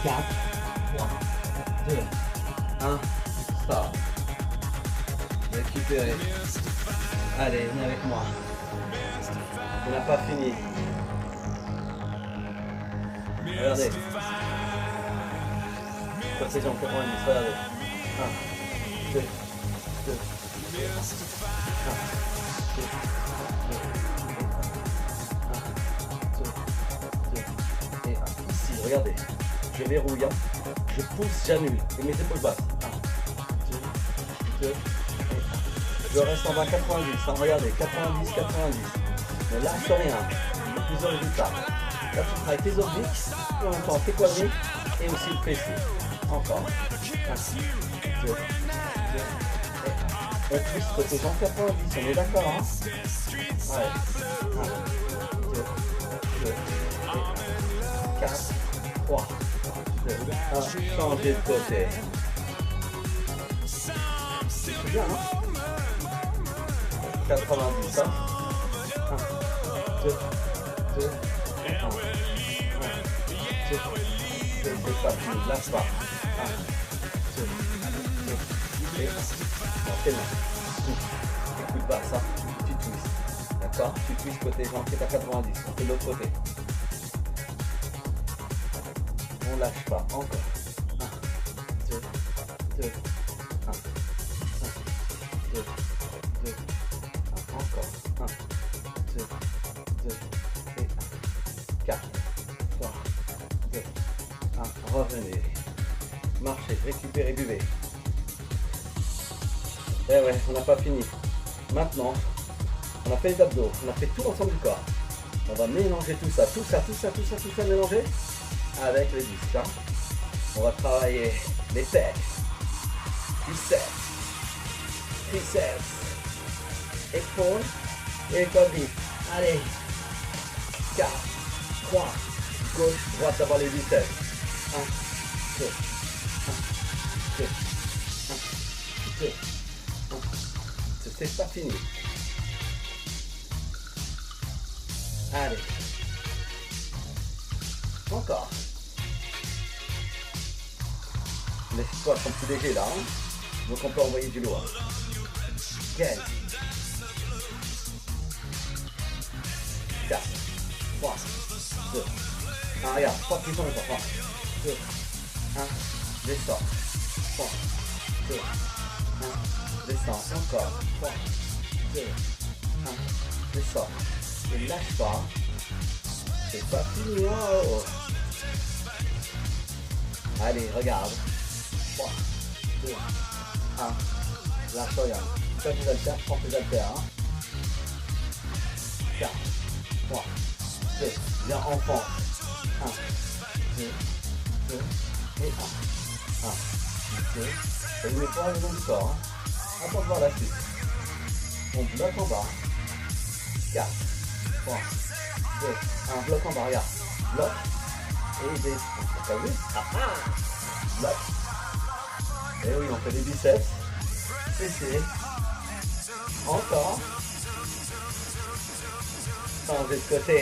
4, 3, 2, 1. Stop. Récupérez. Allez, venez avec moi. On n'a pas fini. Regardez. Protégez encore un. Regardez. 1, 2, 2. 1, 2, 2, 1, 2, et 1. Ici, regardez. Je verrouille. Je pousse, j'annule. Et mes épaules basses. 1, 2, 2, et 1. Je reste en bas 90. Hein, regardez. 90, 90. Ne lâche rien. Plusieurs résultats. Là, tu travailles tes obliques. Et en même temps, tes quadriques. Et aussi le fessier. Encore. 1, 2, 2. On pousse côté jambes 90, on est d'accord, hein? Ouais. 1, 2, 2, et 4, 3, 2, 1. Changez de côté. C'est bien, hein? 90, hein? 1, 2, 2, 1. 1, 2, 2, c'est pas fini, lâche pas. 1, 2, 2, et 1. Tellement. Écoute pas ça, tu twists. D'accord? Tu twists côté jambe qui est à 90. On fait de l'autre côté. On lâche pas. Encore. 1, 2, 2, 1. 1, 2, 2, 1. Encore. 1, 2, 2, et 1. 4, 3, 2, 1. Revenez. Marchez, récupérez, buvez. Eh ouais, on n'a pas fini. Maintenant, on a fait les abdos, on a fait tout l'ensemble du corps. On va mélanger tout ça mélanger avec les disques. Hein. On va travailler les pecs, biceps, triceps, épaules et quadriceps. Allez, 4, 3, gauche, droite, d'abord les biceps. 1, 2, 1, 2, 1, 2. C'est pas fini. Allez. encore. Les squats sont plus légers là, hein. Donc on peut envoyer du lourd. Gain. 4, 3, 2, 1, regarde, 3 plus on est 3, 2, 1, descends, 3, 2, 1, descends, encore, 3, 2, 1, descends, ne lâche pas, c'est pas fini, oh. Allez, regarde, 3, 2, 1, lâche rien, prends tes haltères, prends tes haltères, hein. 4, 3, 2, viens enfant, 1, 2, 2, et 1, 1, 2, et vous mettez pas le long du corps, hein. Attends de voir la suite. On bloque en bas, 4, 3, 2, 1, bloc en bas, regarde, bloc, et descend, t'as vu? Bloc, et oui, on fait des biceps, fessiers, encore, changer de côté.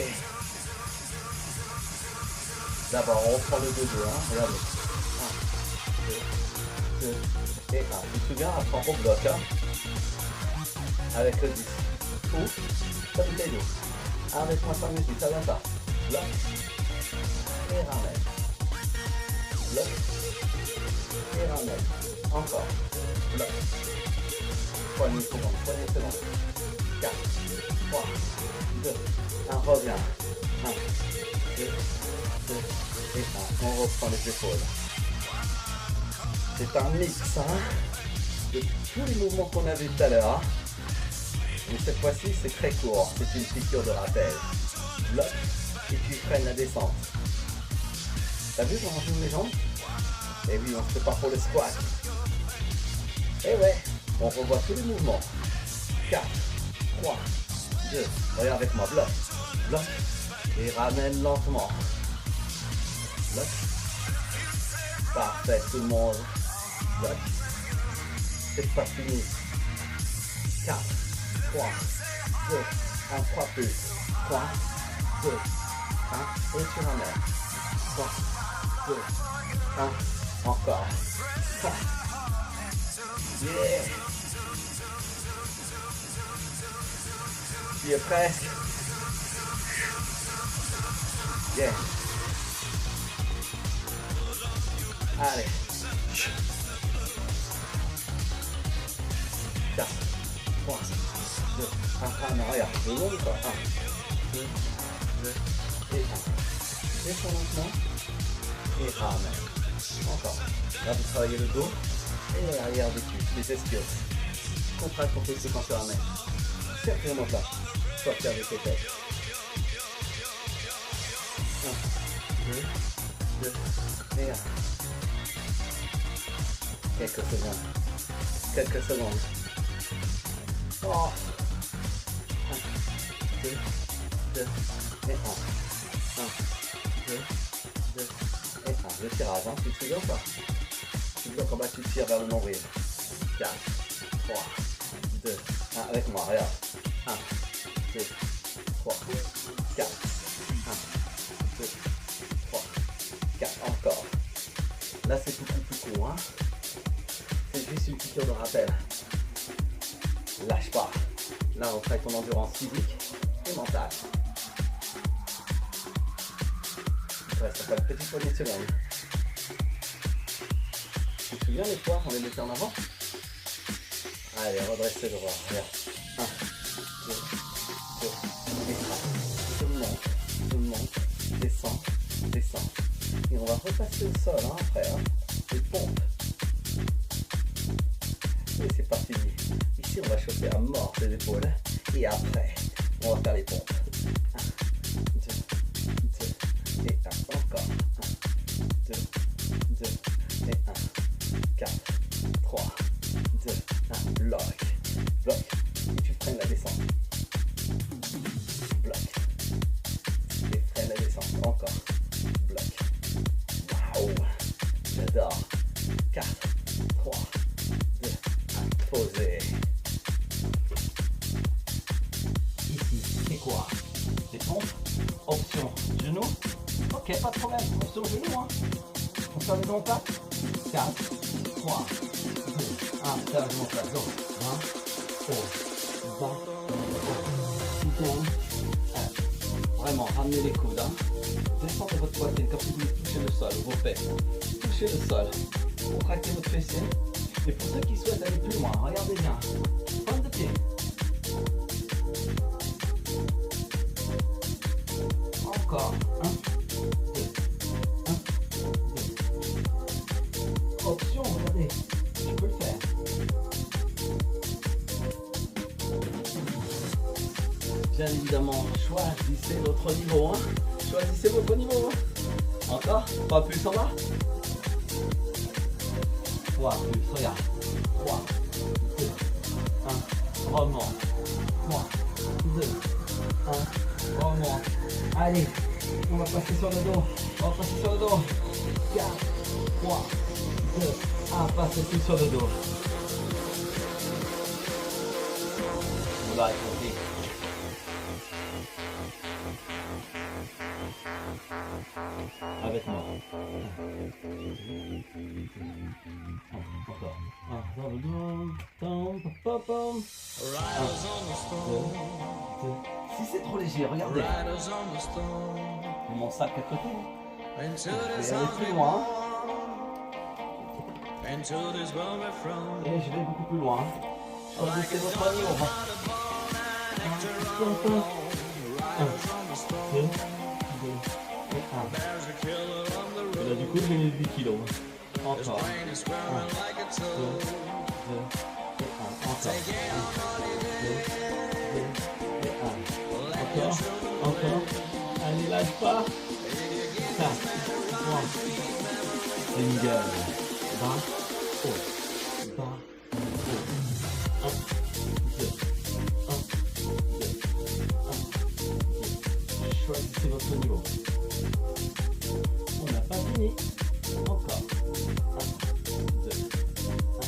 D'abord, on prend le 2-2, hein, regardez, 1, 2, 2, et 1, tu te souviens, après on bloque, hein, avec le 10, ou, ça bouteille d'eau, arrête-moi 5 minutes, ça vient pas, bloc, et ramène, bloc, et ramène, encore, bloc, poignée seconde, 4, 3, 2, 1, reviens, 1, 2, 2, et 1, on reprend les épaules. C'est un mix, hein, de tous les mouvements qu'on a vus tout à l'heure, hein. Mais cette fois-ci, c'est très court, c'est une piqûre de rappel. Bloc, et tu freines la descente. T'as vu comment je joue les jambes? Et oui, on se prépare pour le squat. Et ouais, on revoit tous les mouvements. 4, 3, 2, regarde avec moi, bloc, bloc, et ramène lentement. Bloc, parfait tout le monde, bloc, c'est pas fini. 4, 3, 2, 1, 3 plus, 3, 2, 1, et tu ramènes. 3, 2, 1, encore. Yeah! Tu es presque. Yeah. Allez. 4, 3, 2, 1, 1, regarde, je monte encore. 1, 2, 2, et 1. Descends lentement. Et ramène. Encore. Là, vous travaillez le dos et l'arrière du cul, les ischios. Contracte ton fessier quand tu ramènes. Serre vraiment là. Sortir avec tes têtes. 1, 2, 2, et 1. Quelques secondes. Quelques secondes. Oh. 1, 2, 2, et 1. 1, 2, 2, et 1. Le tirage, hein, tu te souviens ou pas? Tu bloques en bas, tu tires vers le nombril. 4, 3, 2, 1. Avec moi, regarde. 1, 2, 3, 4. 1, 2, 3, 4. Encore. Là, c'est beaucoup plus court, hein. C'est juste une piqûre de rappel. Lâche pas. Là, on travaille ton endurance physique et mentale. Il reste encore une petite poignée de secondes. Tu te souviens les poids, on les mettait en avant? Allez, redresse le droit. Regarde. 1, 2, 2, et 3. Je monte, descends, descends. Et on va repasser au sol, hein, après. Hein. Les pompes. Et c'est pas fini. Ici, on va chauffer à mort les épaules. Et après, on va faire les pompes. 1, 2, 2, et 1. Encore. 1, 2, 2, et 1. 4, 3, 2, 1. Bloc. Bloc. Et tu freines la descente. Bloc. Et freine la descente. Encore. Bloc. Waouh. J'adore. 4, 3, 2, 1. Posez. Ici, c'est quoi? Des pompes. Option genou. Ok, pas de problème. On se tourne genou, hein. On ferme les omoplates. 4, 3, 2, 1. Ferme les omoplates. Donc, 1, haut, bas, haut. Soutien. Vraiment, ramenez les coudes. Hein. Descendez votre poitrine comme si vous voulez toucher le sol, vos fesses. Touchez le sol. Contractez votre fessier. Et pour ceux qui souhaitent aller plus loin, regardez bien. Pointe de pied. Encore. 1, 2, 1, 2. Option, regardez. Tu peux le faire. Bien évidemment, choisissez votre niveau. Hein. Choisissez votre niveau. Hein. Encore. 3 plus en bas. 3 plus, regarde. 3, 2, 1. Remonte. 3, 2, 1. Remonte. Allez, on va passer sur le dos. On va passer sur le dos. 4, 3, 2, 1. Passez plus sur le dos. On va être compris. Avec moi. Encore. Si c'est trop léger, regardez. Mon sac à côté. Je vais aller plus loin. Et je vais beaucoup plus loin. Choisissez votre niveau. 1, 2, 2. Et là, du coup, j'ai mis 10 kilos. Encore. 1, 2, 2, 1. Encore. 1, 2, 2, 1. Encore. Allez, lâche pas. 4, 3. Single. Bas, haut. Bas, haut. 1, 2, 1, 2, 1. Choisissez votre niveau. On n'a pas fini. Encore. 1, 2, 1, 2, 1,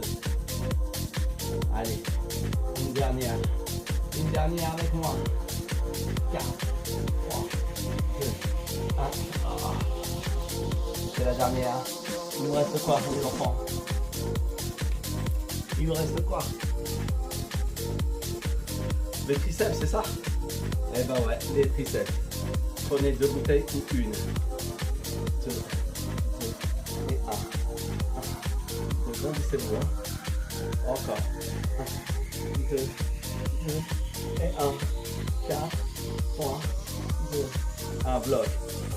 2. Allez. Une dernière. Une dernière avec moi. 4, 3, 2, 1. C'est la dernière. Il nous reste quoi, les enfants? Il nous reste quoi? Les triceps, c'est ça? Eh ben ouais, les triceps. Prenez 2 bouteilles ou une. 2, 2 et 1. Grandissez-vous. Hein. Encore. 1, 2, 2 et 1. 4, 3, 2. 1. Bloc.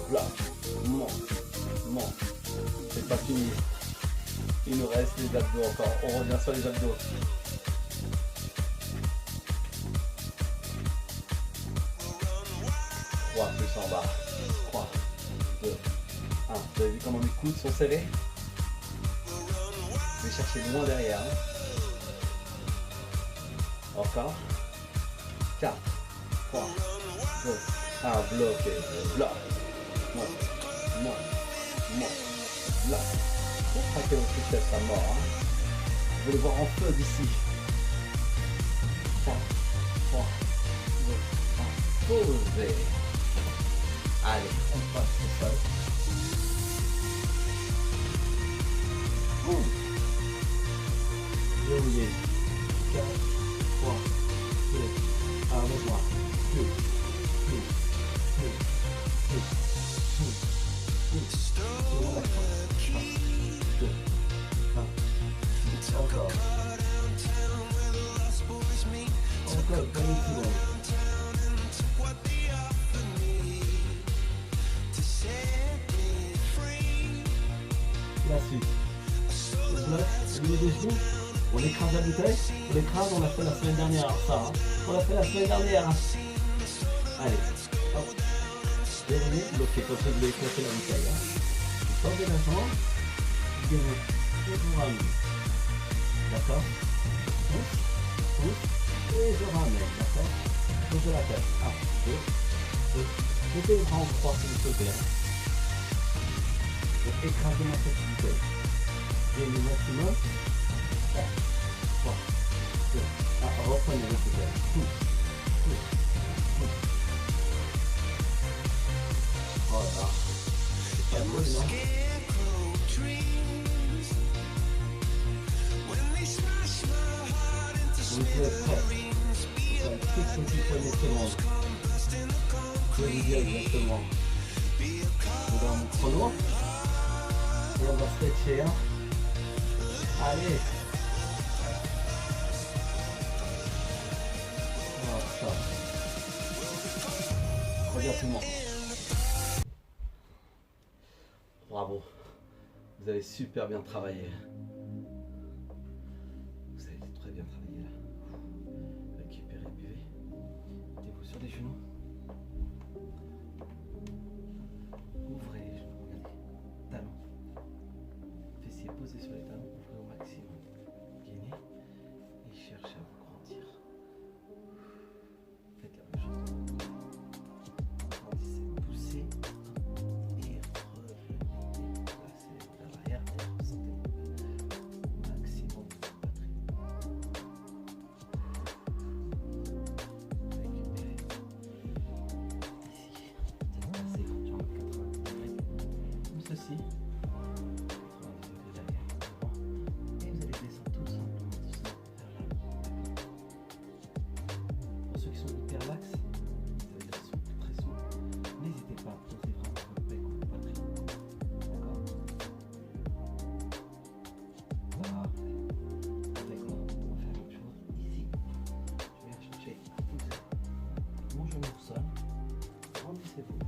Bloc. Monte. Monte. C'est pas fini. Il nous reste les abdos encore. On revient sur les abdos. Plus en bas. 3, 2, 1. Vous avez vu comment mes coudes sont serrés? Je vais chercher loin derrière. Hein. Encore. 4, 3, 2, 1. Bloqué. Bloc. Monte. Monte. Monte. Bloc. Contractez vos triceps à mort. Hein. Vous voulez voir en feu d'ici. 4, 3, 2, 1. Posez. Allez, on passe au sol. Verrouillez. 4, 3, 2, 1, avec moi. 2, 2, 2, 2, 2, 1. Encore. Encore, comme une seconde. La suite. Le bloc, le milieu des genoux, on écrase la bouteille, on l'écrase, on l'a fait la semaine dernière, ça. Hein. On l'a fait la semaine dernière. Allez, hop. Verrouillez, bloquez, comme ça vous allez éclater la bouteille. Hein. Vous tendez la jambe, vous gagnez, et vous ramenez. D'accord? Et je ramène, d'accord? Donc je la tête. 1, 2, 2. Mettez les bras en croix sur le côté. Hein. Et écrasez ma tête bouteille. Gagnez le maximum. 4, 3, 2, 1. Reprenez le bouteille. beau, non? Vous êtes prêts? C'est un tout petit poignet de secondes. Je vais vous dire exactement. Je vais dans mon chrono. Et on va stretcher, hein. Allez. Oh, ça. Regarde tout le monde. Bravo. Vous avez super bien travaillé. Vous avez très bien travaillé là. Récupérez, buvez. Mettez-vous sur les genoux. Ouvrez les genoux, regardez. Talons. Fessiers posés sur les talons, ouvrez au maximum. Gainez et cherchez à vous grandir. Faites la même chose. Grandissez, poussez et revenez. Placez vers l'arrière et ressentez au maximum de votre batterie. Récupérez. Ici, tête placée, jambe 90 degrés. Comme ceci. 90 degrés derrière, devant. Et vous allez descendre tout simplement doucement vers l'avant. Pour ceux qui sont hyper lax, ça veut dire souple, très souple, n'hésitez pas à poser vraiment votre bec ou votre poitrine. D'accord? Parfait. Avec moi, on va faire une chose ici. Je vais chercher à poser mon genou au sol. Grandissez-vous.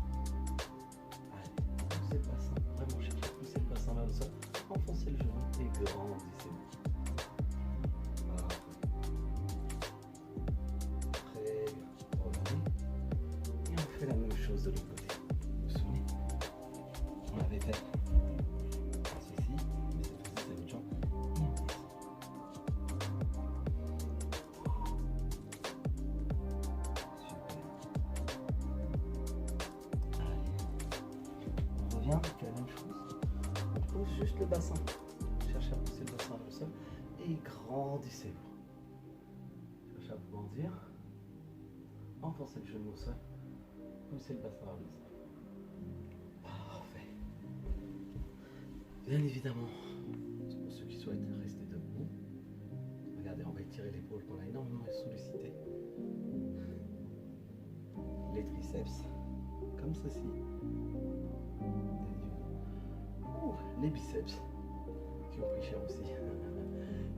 Allez, poussez le bassin. Vraiment cherchez à pousser le bassin vers le sol. Enfoncez le genou et grandissez-vous. Parfait. Très bien. Revenez. Et on fait la même chose de l'autre côté. Vous vous souvenez? On avait fait ceci, mais cette fois-ci c'est votre jambe. Et on descend. Super. Allez. On revient, on fait la même chose. On pousse juste le bassin. Cherchez à pousser le bassin vers le sol et grandissez-vous. Cherchez à vous grandir. Enfoncez le genou au sol. Poussez le bassin vers le sol. Parfait. Bien évidemment, pour ceux qui souhaitent rester debout, regardez, on va étirer l'épaule qu'on a énormément sollicité. Les triceps, comme ceci. Ouh, les biceps, qui ont pris cher aussi,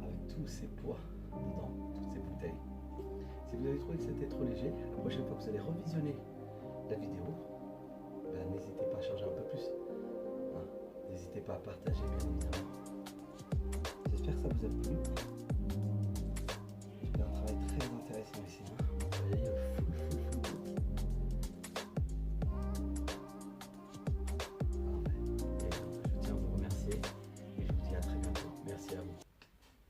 avec tous ces poids dedans, toutes ces bouteilles. Si vous avez trouvé que c'était trop léger, la prochaine fois que vous allez revisionner la vidéo, ben, n'hésitez pas à changer un peu plus. Hein. N'hésitez pas à partager, bien évidemment. J'espère que ça vous a plu.